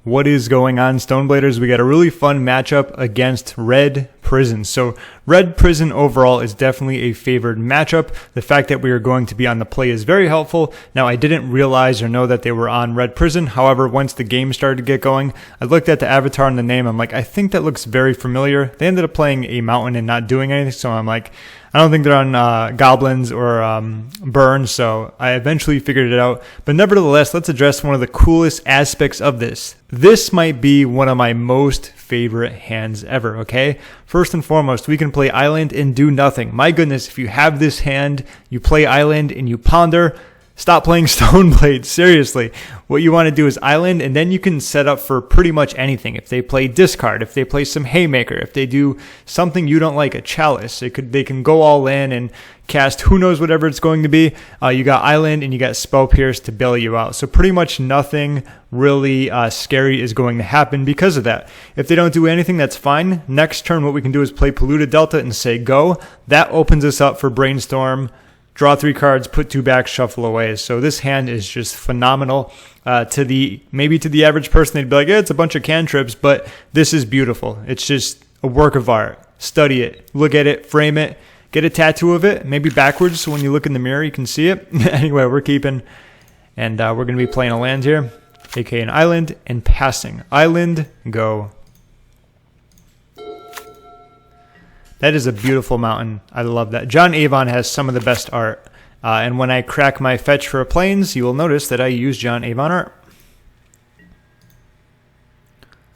What is going on, Stonebladers? We got a really fun matchup against Red Prison. So Red Prison overall is definitely a favored matchup. The fact that we are going to be on the play is very helpful. Now, I didn't realize or know that they were on Red Prison. However, once the game started to get going, I looked at the avatar and the name. I'm like, I think that looks very familiar. They ended up playing a mountain and not doing anything. So I'm like, I don't think they're on Goblins or Burn, so I eventually figured it out. But nevertheless, let's address one of the coolest aspects of this. This might be one of my most favorite hands ever, okay? First and foremost, we can play Island and do nothing. My goodness, if you have this hand, you play Island and you ponder, stop playing Stoneblade, seriously. What you want to do is Island, and then you can set up for pretty much anything. If they play Discard, if they play some Haymaker, if they do something you don't like, a Chalice, they can go all in and cast who knows whatever it's going to be. You got Island and you got Spell Pierce to bail you out. So pretty much nothing really scary is going to happen because of that. If they don't do anything, that's fine. Next turn, what we can do is play Polluted Delta and say go. That opens us up for Brainstorm. Draw 3 cards, put 2 back, shuffle away. So this hand is just phenomenal. Maybe to the average person, they'd be like, yeah, it's a bunch of cantrips, but this is beautiful. It's just a work of art. Study it, look at it, frame it, get a tattoo of it, maybe backwards so when you look in the mirror you can see it. Anyway, we're keeping, and we're going to be playing a land here, aka an island, and passing. Island, go. That is a beautiful mountain. I love that. John Avon has some of the best art. And when I crack my fetch for planes, you will notice that I use John Avon art.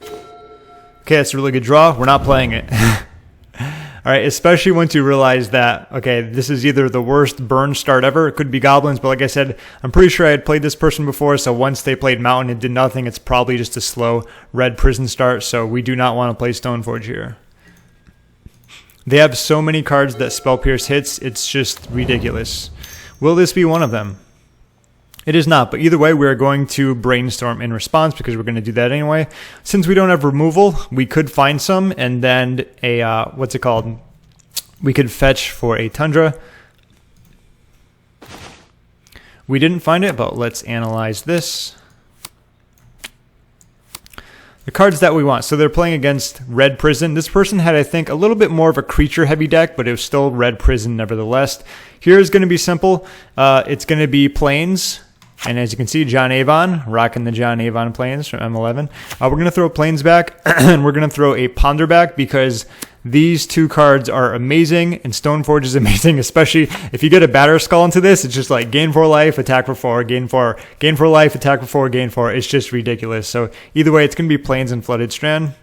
Okay, that's a really good draw. We're not playing it. All right, especially once you realize that, okay, this is either the worst burn start ever. It could be Goblins, but like I said, I'm pretty sure I had played this person before, so once they played Mountain and did nothing, it's probably just a slow Red Prison start, so we do not want to play Stoneforge here. They have so many cards that Spell Pierce hits, it's just ridiculous. Will this be one of them? It is not, but either way, we are going to Brainstorm in response because we're going to do that anyway. Since we don't have removal, we could find some, and then a, what's it called? We could fetch for a Tundra. We didn't find it, but let's analyze this. The cards that we want. So they're playing against Red Prison. This person had, I think, a little bit more of a creature-heavy deck, but it was still Red Prison nevertheless. Here's going to be simple. It's going to be Plains. And as you can see, John Avon, rocking the John Avon Plains from M11. We're going to throw Plains back, and we're going to throw a Ponder back because these 2 cards are amazing, and Stoneforge is amazing, especially if you get a Batterskull into this. It's just like gain 4 life, attack for 4, gain 4, gain 4 life, attack for 4, gain 4. It's just ridiculous. So either way, it's going to be Plains and Flooded Strand.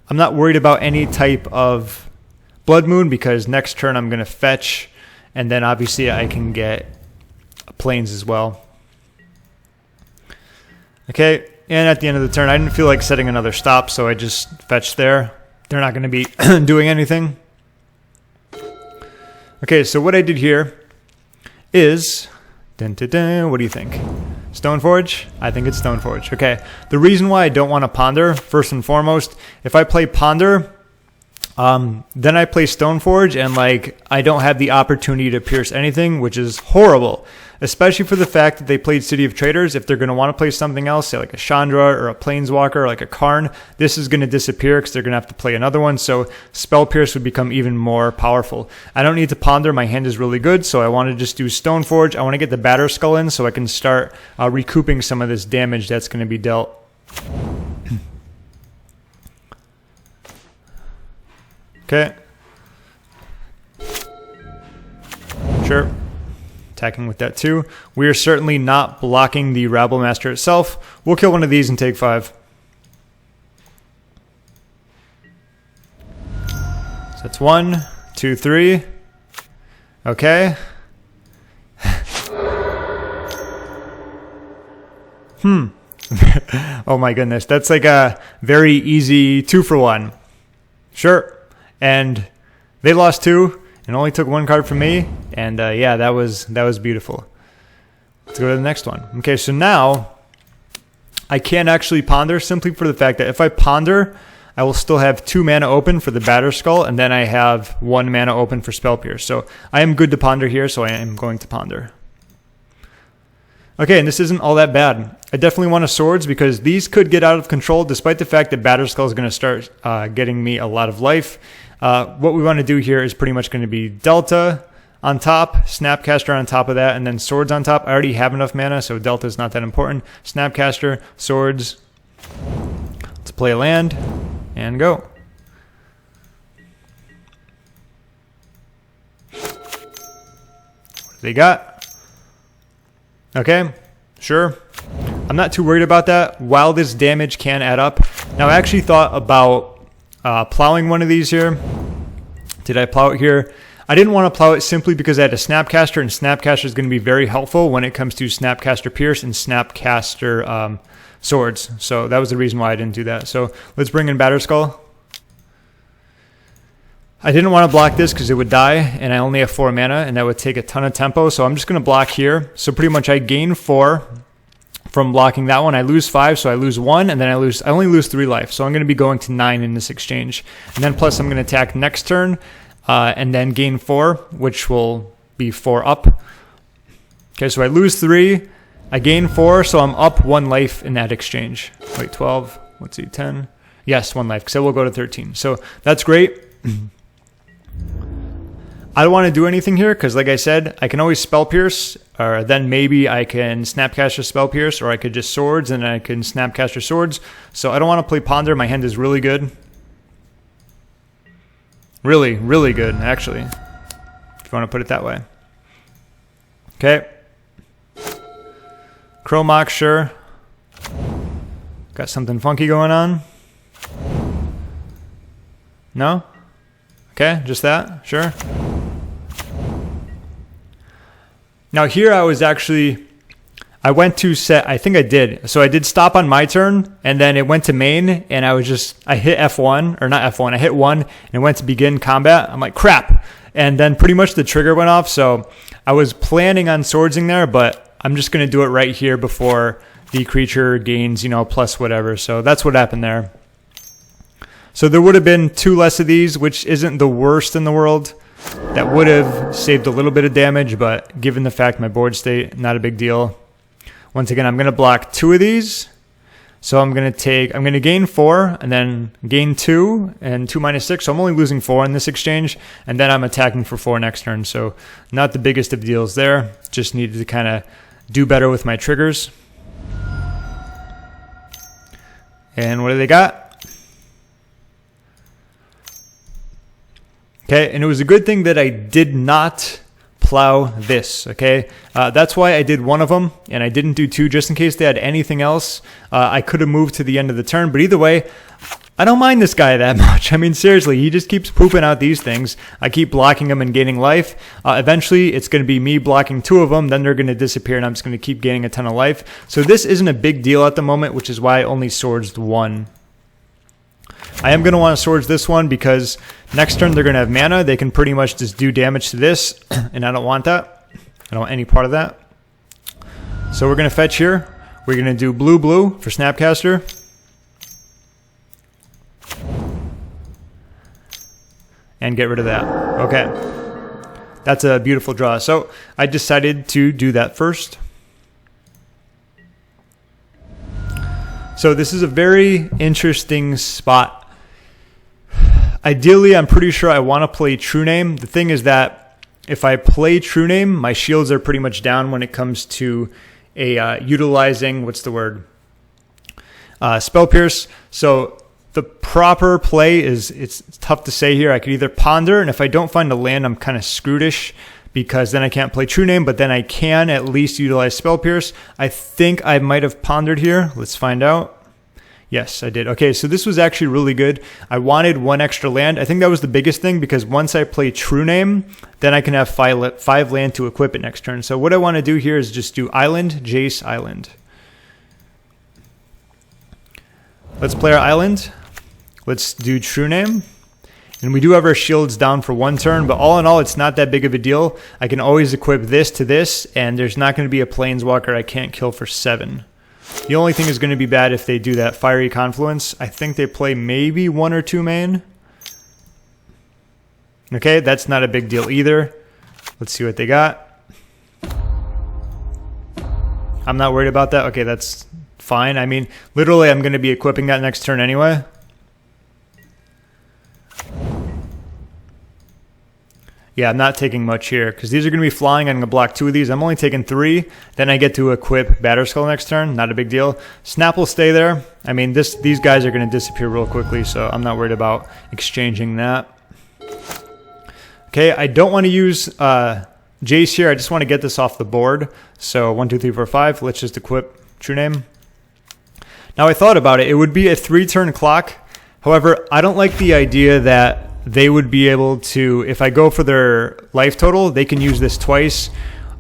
I'm not worried about any type of Blood Moon because next turn I'm going to fetch, and then obviously I can get Plains as well. Okay, and at the end of the turn, I didn't feel like setting another stop, so I just fetched there. They're not going to be doing anything. Okay, so what I did here is... Dun, dun, dun, what do you think? Stoneforge? I think it's Stoneforge. Okay, the reason why I don't want to Ponder, first and foremost, if I play Ponder... then I play Stoneforge, and like I don't have the opportunity to pierce anything, which is horrible, especially for the fact that they played City of Traders. If they're going to want to play something else, say like a Chandra or a Planeswalker or like a Karn, this is going to disappear because they're going to have to play another one, so Spell Pierce would become even more powerful. I don't need to Ponder. My hand is really good, so I want to just do Stoneforge. I want to get the Batterskull in so I can start recouping some of this damage that's going to be dealt. Okay. Sure. Attacking with that too. We are certainly not blocking the Rabblemaster itself. We'll kill one of these and take 5. So that's 1, 2, 3. Okay. Oh my goodness. That's like a very easy 2-for-1. Sure. And they lost 2 and only took 1 card from me. And yeah, that was beautiful. Let's go to the next one. Okay, so now I can't actually Ponder simply for the fact that if I Ponder, I will still have 2 mana open for the Batterskull, and then I have 1 mana open for Spell Pierce. So I am good to Ponder here, so I am going to Ponder. Okay, and this isn't all that bad. I definitely want a Swords because these could get out of control despite the fact that Batterskull is going to start getting me a lot of life. What we want to do here is pretty much going to be Delta on top, Snapcaster on top of that, and then Swords on top. I already have enough mana, so Delta is not that important. Snapcaster, Swords. Let's play a land and go. What do they got? Okay, sure. I'm not too worried about that. While this damage can add up. Now, I actually thought about plowing one of these here. Did I plow it here? I didn't want to plow it simply because I had a Snapcaster, and Snapcaster is going to be very helpful when it comes to Snapcaster Pierce and Snapcaster Swords. So that was the reason why I didn't do that. So let's bring in Batterskull. I didn't want to block this because it would die, and I only have 4 mana, and that would take a ton of tempo. So I'm just going to block here. So pretty much I gain 4 from blocking that one. I lose 5, so I lose 1, and then I only lose 3 life. So I'm going to be going to 9 in this exchange. And then plus I'm going to attack next turn, and then gain 4, which will be 4 up. Okay, so I lose 3, I gain 4, so I'm up 1 life in that exchange. Wait, 12, let's see, 10. Yes, 1 life, because I will go to 13. So that's great. I don't want to do anything here because, like I said, I can always Spell Pierce, or then maybe I can Snapcaster Spell Pierce, or I could just Swords and I can Snapcaster Swords. So I don't want to play Ponder. My hand is really good. Really, really good, actually, if you want to put it that way. Okay. Chromok, sure. Got something funky going on. No? Okay, just that, sure. Now here I went to set, I think I did. So I did stop on my turn, and then it went to main, and I hit F1, or not F1, I hit 1, and it went to begin combat. I'm like, crap. And then pretty much the trigger went off, so I was planning on swordsing there, but I'm just going to do it right here before the creature gains, plus whatever. So that's what happened there. So there would have been 2 less of these, which isn't the worst in the world. That would have saved a little bit of damage, but given the fact my board state, not a big deal. Once again, I'm going to block 2 of these. So I'm going to gain 4 and then gain 2 and 2 minus 6. So I'm only losing 4 in this exchange, and then I'm attacking for 4 next turn. So not the biggest of deals there. Just needed to kind of do better with my triggers. And what do they got? Okay, and it was a good thing that I did not plow this, okay? That's why I did 1 of them, and I didn't do 2 just in case they had anything else. I could have moved to the end of the turn, but either way, I don't mind this guy that much. I mean, seriously, he just keeps pooping out these things. I keep blocking him and gaining life. Eventually, it's going to be me blocking 2 of them, then they're going to disappear, and I'm just going to keep gaining a ton of life. So this isn't a big deal at the moment, which is why I only swords 1. I am going to want to swords this one because next turn they're going to have mana. They can pretty much just do damage to this, and I don't want that. I don't want any part of that. So we're going to fetch here. We're going to do blue for Snapcaster. And get rid of that. Okay. That's a beautiful draw. So I decided to do that first. So this is a very interesting spot. Ideally, I'm pretty sure I want to play True-Name. The thing is that if I play True-Name, my shields are pretty much down when it comes to utilizing, Spell Pierce. So the proper play is, it's tough to say here. I could either Ponder, and if I don't find a land, I'm kind of screwed-ish because then I can't play True-Name, but then I can at least utilize Spell Pierce. I think I might have Pondered here. Let's find out. Yes, I did. Okay, so this was actually really good. I wanted 1 extra land. I think that was the biggest thing because once I play True-Name, then I can have 5 land to equip it next turn. So what I want to do here is just do Island, Jace, Island. Let's play our Island. Let's do True-Name. And we do have our shields down for 1 turn, but all in all, it's not that big of a deal. I can always equip this to this, and there's not going to be a Planeswalker I can't kill for 7. The only thing is going to be bad if they do that Fiery Confluence. I think they play maybe 1 or 2 main. Okay, that's not a big deal either. Let's see what they got. I'm not worried about that. Okay, that's fine. I mean, literally, I'm going to be equipping that next turn anyway. Yeah, I'm not taking much here because these are going to be flying. I'm going to block 2 of these. I'm only taking 3. Then I get to equip Batterskull next turn. Not a big deal. Snap will stay there. I mean, these guys are going to disappear real quickly, so I'm not worried about exchanging that. Okay, I don't want to use Jace here. I just want to get this off the board. So 1, 2, 3, 4, 5. Let's just equip True-Name. Now I thought about it. It would be a 3-turn clock. However, I don't like the idea that they would be able to, if I go for their life total, they can use this twice.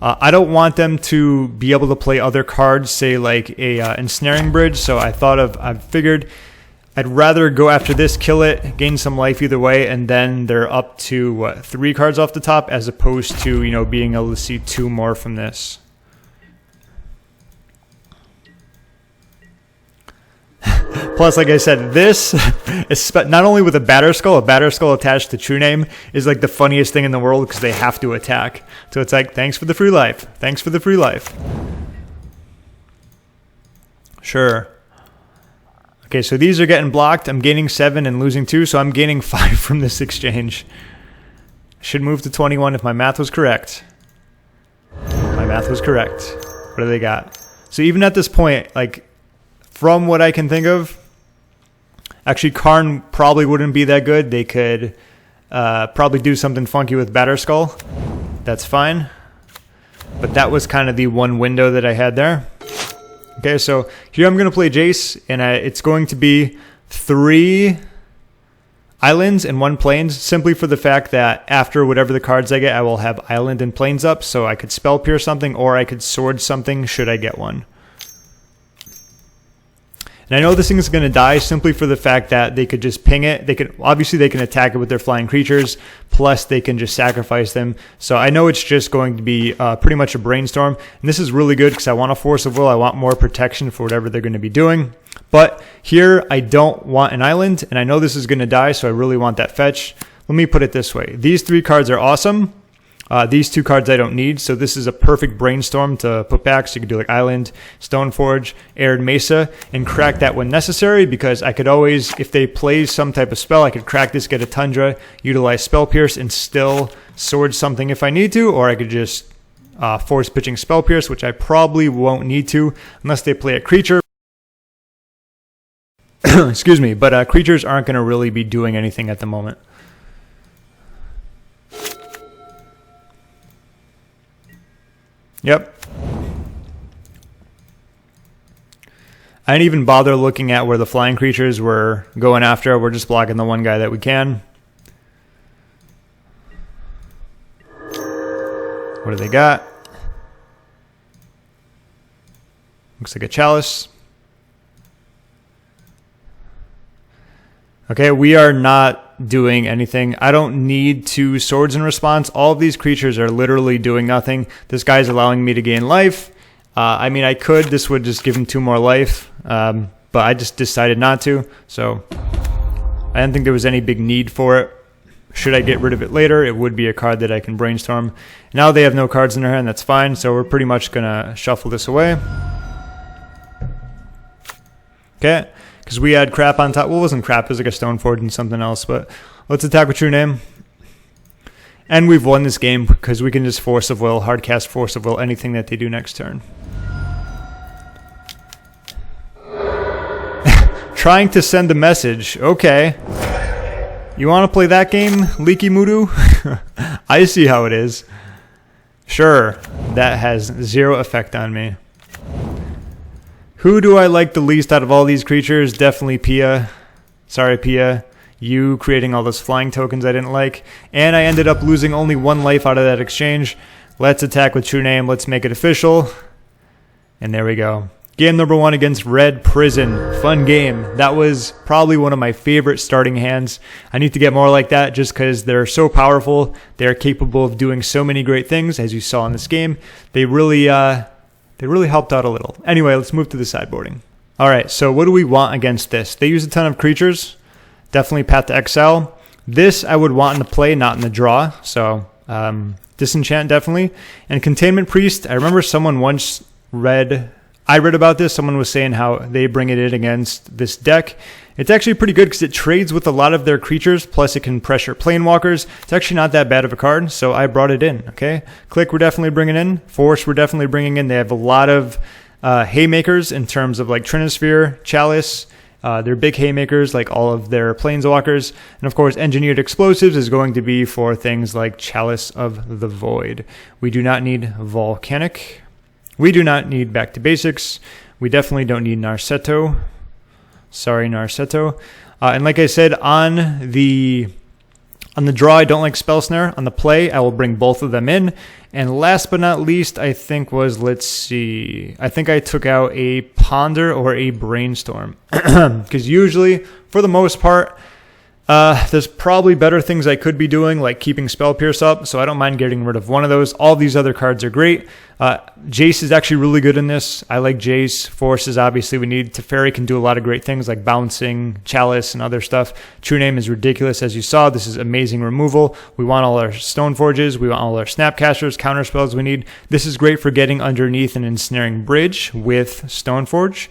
I don't want them to be able to play other cards, say like a Ensnaring Bridge. So I figured I'd rather go after this, kill it, gain some life either way, and then they're up to, what, 3 cards off the top, as opposed to, you know, being able to see 2 more from this. Plus, like I said, this, not only with a Batterskull attached to True-Name is like the funniest thing in the world because they have to attack. So it's like, thanks for the free life. Thanks for the free life. Sure. Okay, so these are getting blocked. I'm gaining 7 and losing 2, so I'm gaining 5 from this exchange. Should move to 21 if my math was correct. My math was correct. What do they got? So even at this point, like, from what I can think of, actually Karn probably wouldn't be that good. They could probably do something funky with Batterskull. That's fine. But that was kind of the one window that I had there. Okay, so here I'm going to play Jace, and it's going to be 3 islands and 1 plains, simply for the fact that after whatever the cards I get, I will have island and plains up, so I could spell pierce something, or I could sword something should I get one. And I know this thing is going to die simply for the fact that they could just ping it. Obviously they can attack it with their flying creatures, plus they can just sacrifice them. So I know it's just going to be pretty much a Brainstorm. And this is really good because I want a Force of Will. I want more protection for whatever they're going to be doing. But here I don't want an island, and I know this is going to die, so I really want that fetch. Let me put it this way. These 3 cards are awesome. These 2 cards I don't need, so this is a perfect Brainstorm to put back. So you could do like Island, Stoneforge, Arid Mesa, and crack that when necessary, because I could always, if they play some type of spell, I could crack this, get a Tundra, utilize Spell Pierce, and still sword something if I need to, or I could just force pitching Spell Pierce, which I probably won't need to unless they play a creature. Excuse me, but creatures aren't going to really be doing anything at the moment. Yep. I didn't even bother looking at where the flying creatures were going after. We're just blocking the one guy that we can. What do they got? Looks like a Chalice. Okay, we are not doing anything. I don't need 2 swords in response. All of these creatures are literally doing nothing. This guy's allowing me to gain life. I mean, I could. This would just give him 2 more life. But I just decided not to. So I didn't think there was any big need for it. Should I get rid of it later, it would be a card that I can Brainstorm. Now they have no cards in their hand. That's fine. So we're pretty much going to shuffle this away. Okay. Because we had crap on top. Well, it wasn't crap. It was like a Stoneforge and something else. But let's attack with True-Name. And we've won this game because we can just Force of Will, hardcast Force of Will, anything that they do next turn. Trying to send a message. Okay. You want to play that game, Leaky Mudu? I see how it is. Sure. That has 0 effect on me. Who do I like the least out of all these creatures? Definitely Pia. Sorry, Pia. You creating all those flying tokens I didn't like. And I ended up losing only 1 life out of that exchange. Let's attack with True-Name. Let's make it official. And there we go. Game number 1 against Red Prison. Fun game. That was probably one of my favorite starting hands. I need to get more like that just because they're so powerful. They're capable of doing so many great things, as you saw in this game. They really helped out a little. Anyway, let's move to the sideboarding. All right, so what do we want against this? They use a ton of creatures. Definitely Path to Exile. This I would want in the play, not in the draw. So Disenchant definitely. And Containment Priest. I remember someone once read I read about this. Someone was saying how they bring it in against this deck. It's actually pretty good because it trades with a lot of their creatures, plus it can pressure Planewalkers. It's actually not that bad of a card, so I brought it in, okay? Clique we're definitely bringing in. Force we're definitely bringing in. They have a lot of haymakers in terms of like Trinisphere, Chalice. They're big haymakers like all of their Planeswalkers. And of course, Engineered Explosives is going to be for things like Chalice of the Void. We do not need Volcanic. We do not need Back to Basics. We definitely don't need Narset. Sorry, Narset. And like I said, on the draw, I don't like Spell Snare. On the play, I will bring both of them in. And last but not least, I think was, let's see, I think I took out a Ponder or a Brainstorm. Because usually, for the most part, there's probably better things I could be doing, like keeping Spell Pierce up, so I don't mind getting rid of one of those. All these other cards are great. Jace is actually really good in this. I like Jace. Forces, obviously, we need. Teferi can do a lot of great things, like bouncing, Chalice, and other stuff. True-Name is ridiculous, as you saw. This is amazing removal. We want all our Stoneforges. We want all our Snapcasters, Counterspells we need. This is great for getting underneath and ensnaring Bridge with Stoneforge.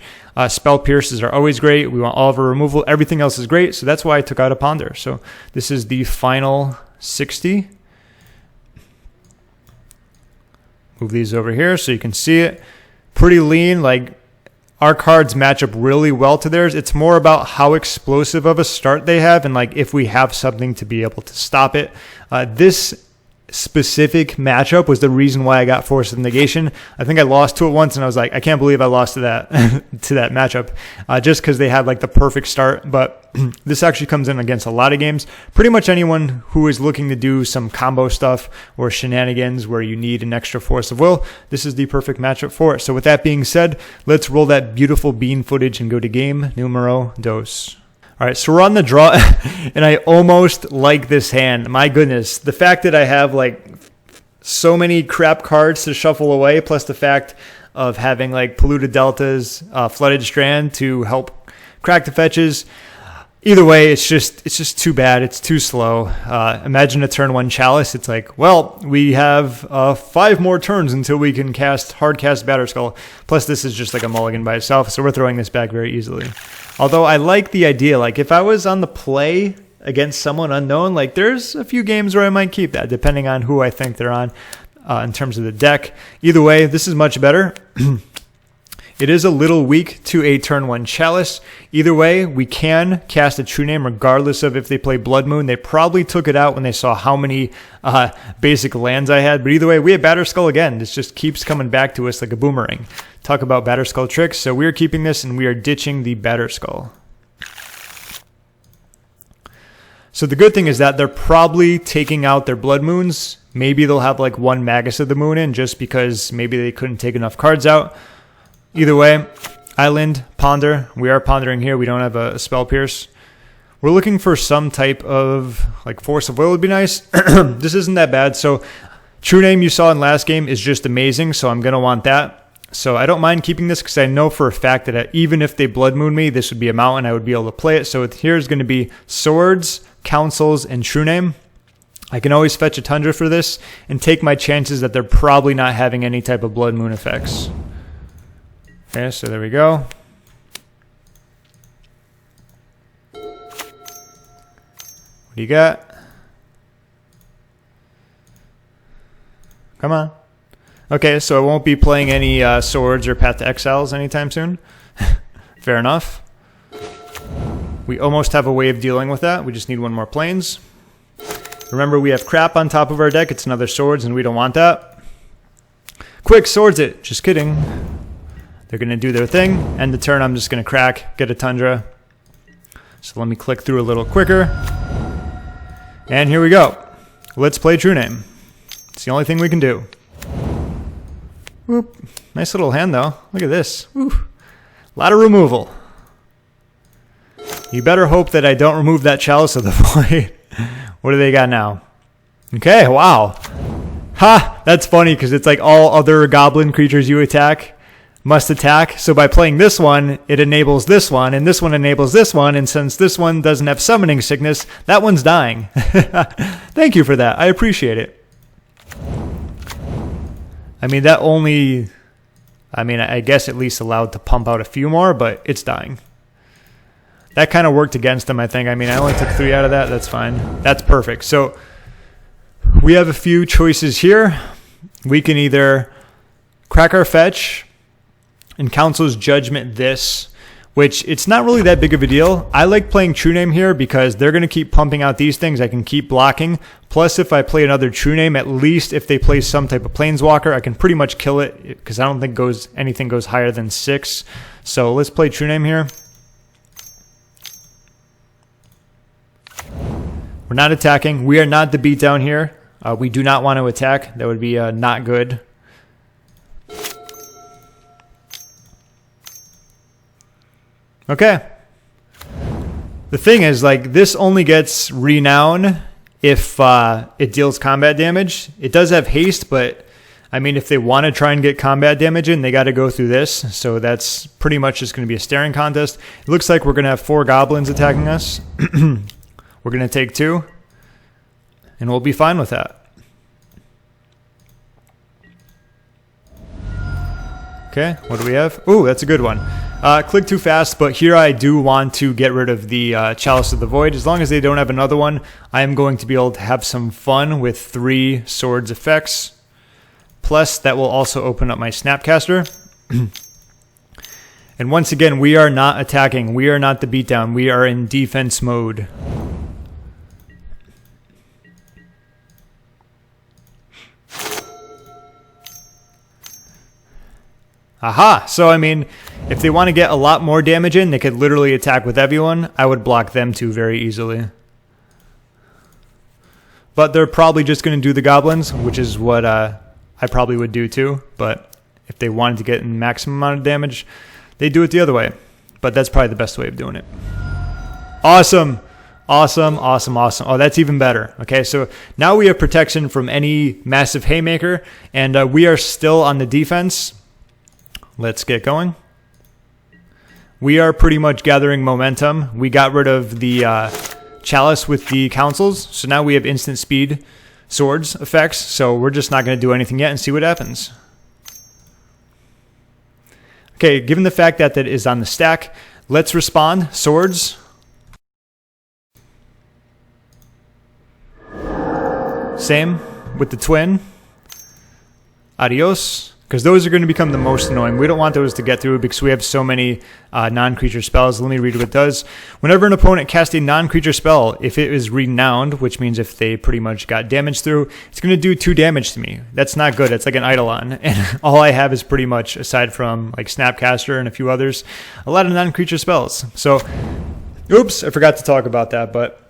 Spell Pierces are always great. We want all of our removal. Everything else is great, so that's why I took out a Ponder. So this is the final 60. Move these over here so you can see it. Pretty lean. Like, our cards match up really well to theirs. It's more about how explosive of a start they have and like if we have something to be able to stop it. This specific matchup was the reason why I got Force of Negation. I think I lost to it once and I was like, I can't believe I lost to that to that matchup, just because they had like the perfect start. But this actually comes in against a lot of games. Pretty much anyone who is looking to do some combo stuff or shenanigans where you need an extra force of will, this is the perfect matchup for it. So with that being said, let's roll that beautiful bean footage and go to game numero dos. All right, so we're on the draw, and I almost like this hand. My goodness, the fact that I have like so many crap cards to shuffle away, plus the fact of having like Polluted Deltas, Flooded Strand to help crack the fetches. Either way, it's just too bad. It's too slow. Imagine a turn 1 Chalice. It's like, well, we have 5 more turns until we can hard cast Batterskull. Plus, this is just like a mulligan by itself, so we're throwing this back very easily. Although I like the idea, like if I was on the play against someone unknown, like there's a few games where I might keep that, depending on who I think they're on in terms of the deck. Either way, this is much better. It is a little weak to a turn 1 Chalice. Either way, we can cast a True-Name regardless of if they play Blood Moon. They probably took it out when they saw how many basic lands I had. But either way, we have Batterskull again. This just keeps coming back to us like a boomerang. Talk about Batterskull tricks. So we are keeping this and we are ditching the Batterskull. So the good thing is that they're probably taking out their Blood Moons. Maybe they'll have like 1 Magus of the Moon in just because maybe they couldn't take enough cards out. Either way, Island, Ponder. We are pondering here. We don't have a Spell Pierce. We're looking for some type of like Force of Will would be nice. This isn't that bad. So True-Name you saw in last game is just amazing. So I'm going to want that. So I don't mind keeping this because I know for a fact that even if they Blood Moon me, this would be a mountain. I would be able to play it. So here's going to be Swords, Councils, and True-Name. I can always fetch a Tundra for this and take my chances that they're probably not having any type of Blood Moon effects. Okay, so there we go. What do you got? Come on. Okay, so I won't be playing any Swords or Path to Exiles anytime soon. Fair enough. We almost have a way of dealing with that. We just need 1 more Plains. Remember, we have crap on top of our deck. It's another Swords, and we don't want that. Quick, Swords it. Just kidding. They're going to do their thing. End the turn, I'm just going to crack, get a Tundra. So let me click through a little quicker. And here we go. Let's play True-Name. It's the only thing we can do. Whoop. Nice little hand, though. Look at this. Woo. A lot of removal. You better hope that I don't remove that Chalice of the Void. What do they got now? Okay, wow. Ha! That's funny, because it's like all other goblin creatures you attack must attack. So by playing this one, it enables this one, and this one enables this one, and since this one doesn't have summoning sickness, that one's dying. Thank you for that. I appreciate it. I mean, that only I mean, I guess at least allowed to pump out a few more, but it's dying. That kind of worked against him, I think. I mean, I only took 3 out of that. That's fine. That's perfect. So we have a few choices here. We can either crack our fetch and Council's Judgment this, which it's not really that big of a deal. I like playing True-Name here because they're going to keep pumping out these things. I can keep blocking. Plus, if I play another True-Name, at least if they play some type of Planeswalker, I can pretty much kill it because I don't think anything goes higher than 6. So let's play True-Name here. We're not attacking. We are not the beatdown here. We do not want to attack. That would be not good. Okay. The thing is, like, this only gets Renown if it deals combat damage. It does have haste, but I mean, if they want to try and get combat damage in, they got to go through this. So that's pretty much just going to be a staring contest. It looks like we're going to have 4 goblins attacking us. We're going to take 2, and we'll be fine with that. Okay, what do we have? Ooh, that's a good one. Click too fast, but here I do want to get rid of the Chalice of the Void. As long as they don't have another one, I am going to be able to have some fun with 3 swords effects. Plus, that will also open up my Snapcaster. And once again, we are not attacking. We are not the beatdown. We are in defense mode. Aha! So, I mean, if they want to get a lot more damage in, they could literally attack with everyone. I would block them too very easily. But they're probably just going to do the goblins, which is what I probably would do too. But if they wanted to get in maximum amount of damage, they do it the other way. But that's probably the best way of doing it. Awesome! Awesome, awesome, awesome. Oh, that's even better. Okay, so now we have protection from any massive haymaker, and we are still on the defense. Let's get going. We are pretty much gathering momentum. We got rid of the Chalice with the councils, so now we have instant speed swords effects, so we're just not going to do anything yet and see what happens. Okay, given the fact that that is on the stack, let's respond. Swords. Same with the twin. Adios. Because those are going to become the most annoying. We don't want those to get through because we have so many non-creature spells. Let me read what it does. Whenever an opponent casts a non-creature spell, if it is renowned, which means if they pretty much got damage through, it's going to do 2 damage to me. That's not good. It's like an Eidolon. And all I have is pretty much, aside from like Snapcaster and a few others, a lot of non-creature spells. So, oops, I forgot to talk about that, but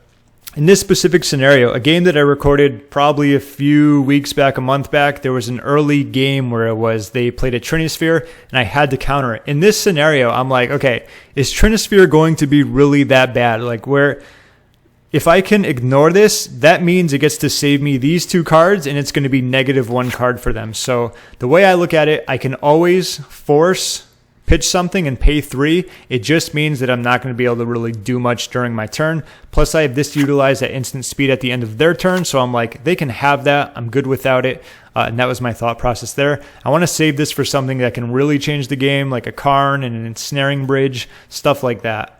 in this specific scenario, a game that I recorded probably a few weeks back, a month back, there was an early game where they played a Trinisphere, and I had to counter it. In this scenario, I'm like, okay, is Trinisphere going to be really that bad? Like, where if I can ignore this, that means it gets to save me these 2 cards, and it's going to be -1 card for them. So the way I look at it, I can always pitch something and pay 3. It just means that I'm not going to be able to really do much during my turn. Plus, I have this to utilize at instant speed at the end of their turn, so I'm like, they can have that. I'm good without it. And that was my thought process there. I want to save this for something that can really change the game, like a Karn and an ensnaring bridge, stuff like that.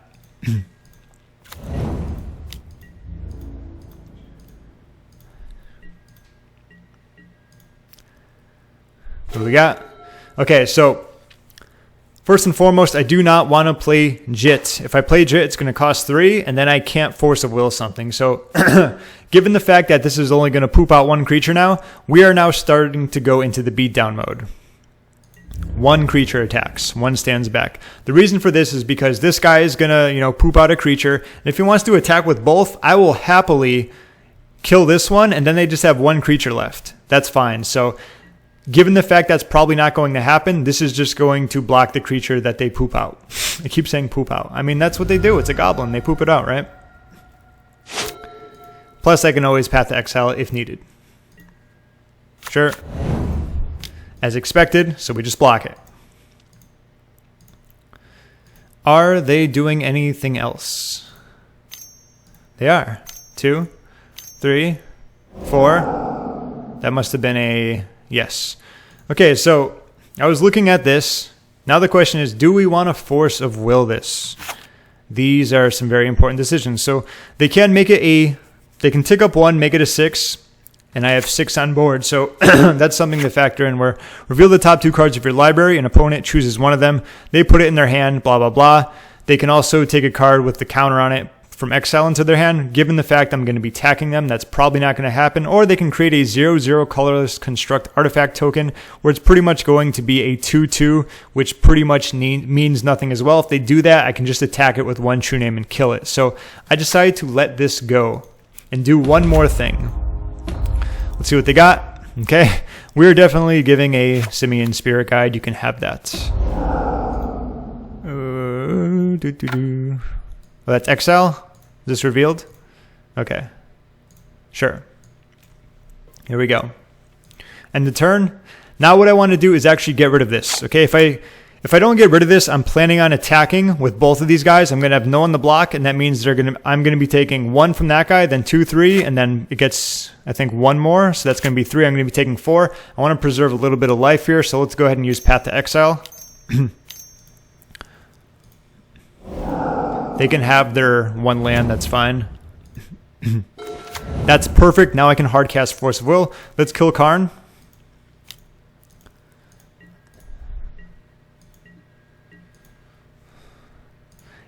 What do we got? Okay, so first and foremost, I do not want to play Jitte. If I play Jitte, it's going to cost 3, and then I can't Force of Will something. So, given the fact that this is only going to poop out 1 creature now, we are now starting to go into the beatdown mode. 1 creature attacks, 1 stands back. The reason for this is because this guy is going to, poop out a creature, and if he wants to attack with both, I will happily kill this one, and then they just have 1 creature left. That's fine. So, given the fact that's probably not going to happen, this is just going to block the creature that they poop out. I keep saying poop out. I mean, that's what they do. It's a goblin. They poop it out, right? Plus, I can always Path to Exile if needed. Sure. As expected, so we just block it. Are they doing anything else? They are. 2, 3, 4. That must have been a... Yes. Okay, so I was looking at this. Now the question is, do we want to Force of Will this? These are some very important decisions. So they can make it they can tick up 1, make it a 6, and I have 6 on board. So that's something to factor in, where reveal the top 2 cards of your library. An opponent chooses one of them. They put it in their hand, blah, blah, blah. They can also take a card with the counter on it from exile into their hand. Given the fact I'm going to be attacking them, that's probably not going to happen. Or they can create a 0/0 colorless construct artifact token, where it's pretty much going to be a 2/2, which pretty much means nothing as well. If they do that, I can just attack it with 1 True-Name and kill it. So I decided to let this go and do one more thing. Let's see what they got. Okay, we're definitely giving a Simian Spirit Guide. You can have that. Oh, that's exile? Is this revealed? Okay. Sure. Here we go. And the turn. Now what I want to do is actually get rid of this. Okay, if I don't get rid of this, I'm planning on attacking with both of these guys. I'm going to have no on the block, and that means I'm going to be taking 1 from that guy, then 2, 3, and then it gets, I think, 1 more. So that's going to be 3. I'm going to be taking 4. I want to preserve a little bit of life here, so let's go ahead and use Path to Exile. They can have their 1 land, that's fine. That's perfect. Now I can hardcast Force of Will. Let's kill Karn.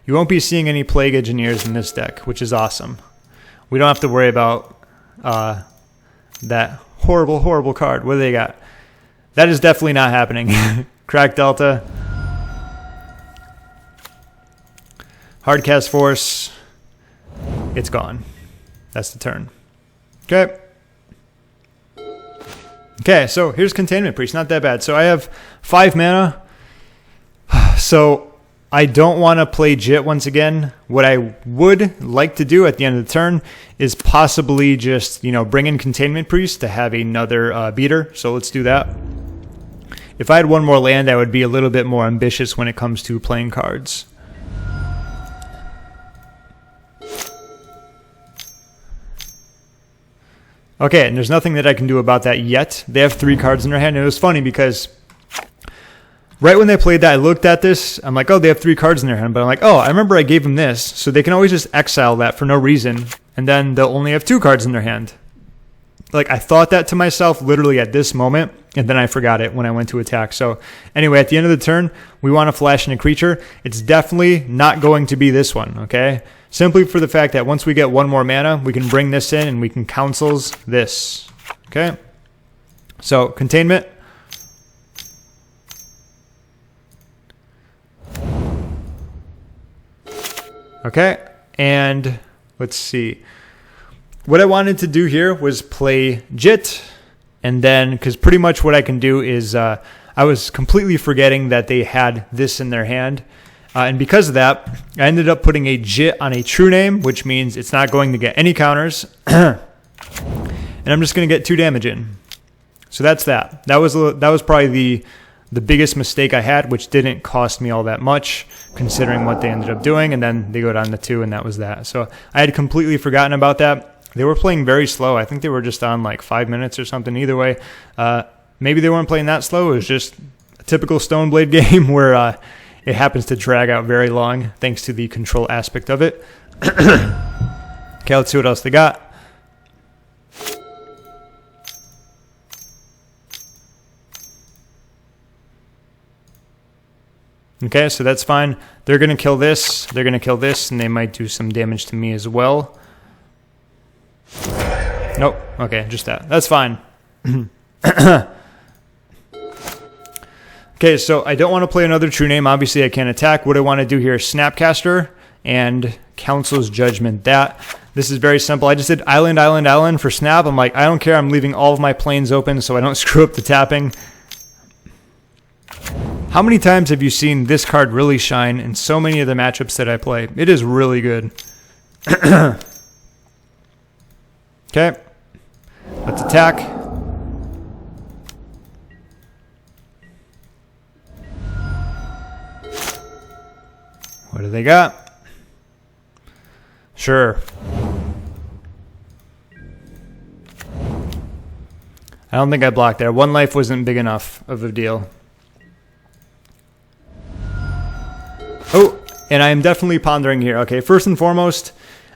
You won't be seeing any Plague Engineers in this deck, which is awesome. We don't have to worry about that horrible, horrible card. What do they got? That is definitely not happening. Crack Delta. Hardcast Force. It's gone. That's the turn. Okay. Okay, so here's Containment Priest. Not that bad. So I have 5 mana. So I don't want to play Jitte once again. What I would like to do at the end of the turn is possibly just, bring in Containment Priest to have another beater. So let's do that. If I had 1 more land, I would be a little bit more ambitious when it comes to playing cards. Okay, and there's nothing that I can do about that yet. They have 3 cards in their hand, and it was funny because right when they played that, I looked at this. I'm like, oh, they have 3 cards in their hand. But I'm like, oh, I remember I gave them this. So they can always just exile that for no reason, and then they'll only have 2 cards in their hand. Like, I thought that to myself literally at this moment, and then I forgot it when I went to attack. So anyway, at the end of the turn, we want to flash in a creature. It's definitely not going to be this one, okay? Simply for the fact that once we get 1 more mana, we can bring this in and we can councils this. Okay? So, Containment. Okay, and let's see. What I wanted to do here was play Jitte, and then, because pretty much what I can do is, I was completely forgetting that they had this in their hand. And because of that, I ended up putting a Jitte on a True-Name, which means it's not going to get any counters. And I'm just going to get 2 damage in. So that's that. That was probably the biggest mistake I had, which didn't cost me all that much, considering what they ended up doing. And then they go down to 2, and that was that. So I had completely forgotten about that. They were playing very slow. I think they were just on like 5 minutes or something. Either way, maybe they weren't playing that slow. It was just a typical Stoneblade game where it happens to drag out very long thanks to the control aspect of it. Okay, let's see what else they got. Okay, so that's fine. They're going to kill this. They're going to kill this, and they might do some damage to me as well. Nope. Okay, just that. That's fine. Okay, so I don't want to play another True-Name. Obviously, I can't attack. What I want to do here is Snapcaster and Council's Judgment. This is very simple. I just did Island, Island, Island for Snap. I'm like, I don't care. I'm leaving all of my planes open so I don't screw up the tapping. How many times have you seen this card really shine in so many of the matchups that I play? It is really good. Okay, let's attack. What do they got? Sure. I don't think I blocked there. 1 life wasn't big enough of a deal. Oh, and I am definitely pondering here. Okay, first and foremost,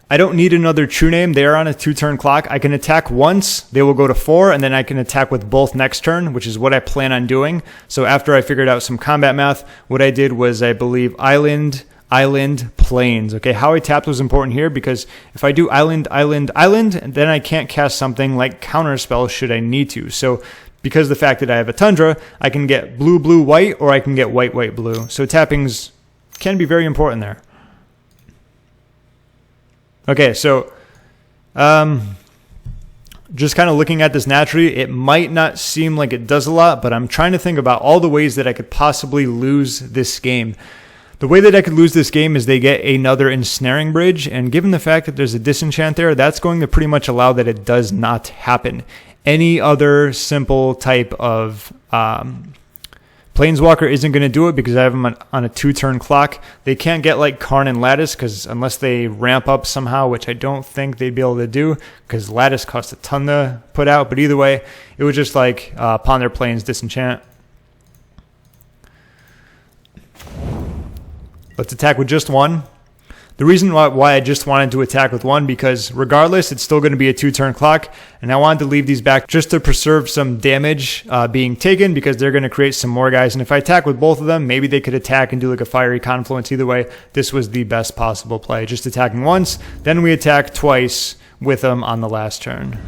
I don't need another True-Name. They are on a 2-turn clock. I can attack once, they will go to 4, and then I can attack with both next turn, which is what I plan on doing. So after I figured out some combat math, what I did was, I believe, Island, Plains. Okay, how I tapped was important here, because if I do Island, then I can't cast something like Counterspell should I need to. So because of the fact that I have a Tundra, I can get blue, white, or I can get white, blue. So tappings can be very important there. Okay, so just kind of looking at this naturally, it might not seem like it does a lot, but I'm trying to think about all the ways that I could possibly lose this game. The way that I could lose this game is they get another Ensnaring Bridge, and given the fact that there's a disenchant there, that's going to pretty much allow that it does not happen. Any other simple type of Planeswalker isn't going to do it because I have them on a 2-turn clock. They can't get like Karn and Lattice because unless they ramp up somehow, which I don't think they'd be able to do because Lattice costs a ton to put out. But either way, it would just like upon their planes disenchant. Let's attack with just one. The reason why I just wanted to attack with one, because regardless, it's still going to be a 2-turn clock, and I wanted to leave these back just to preserve some damage being taken, because they're going to create some more guys, and if I attack with both of them, maybe they could attack and do like a Fiery Confluence. Either way, this was the best possible play. Just attacking once, then we attack twice with them on the last turn.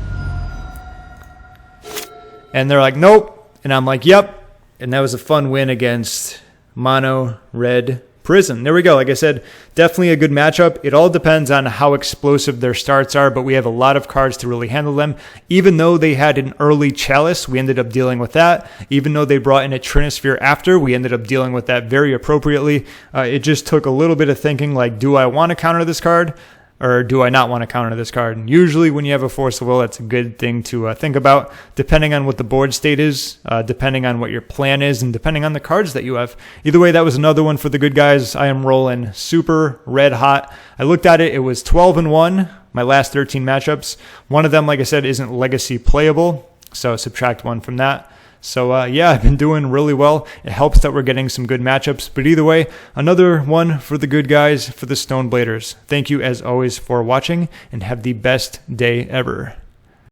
And they're like, nope, and I'm like, yep, and that was a fun win against Mono Red Prison. There we go. Like I said, definitely a good matchup. It all depends on how explosive their starts are, but we have a lot of cards to really handle them. Even though they had an early Chalice, we ended up dealing with that. Even though they brought in a Trinisphere after, we ended up dealing with that very appropriately. It just took a little bit of thinking, like, do I want to counter this card? Or do I not want to counter this card? And usually when you have a Force of Will, that's a good thing to think about, depending on what the board state is, depending on what your plan is, and depending on the cards that you have. Either way, that was another one for the good guys. I am rolling super red hot. I looked at it. It was 12-1, my last 13 matchups. One of them, like I said, isn't legacy playable, so subtract 1 from that. So, yeah, I've been doing really well. It helps that we're getting some good matchups. But either way, another one for the good guys, for the Stonebladers. Thank you, as always, for watching, and have the best day ever.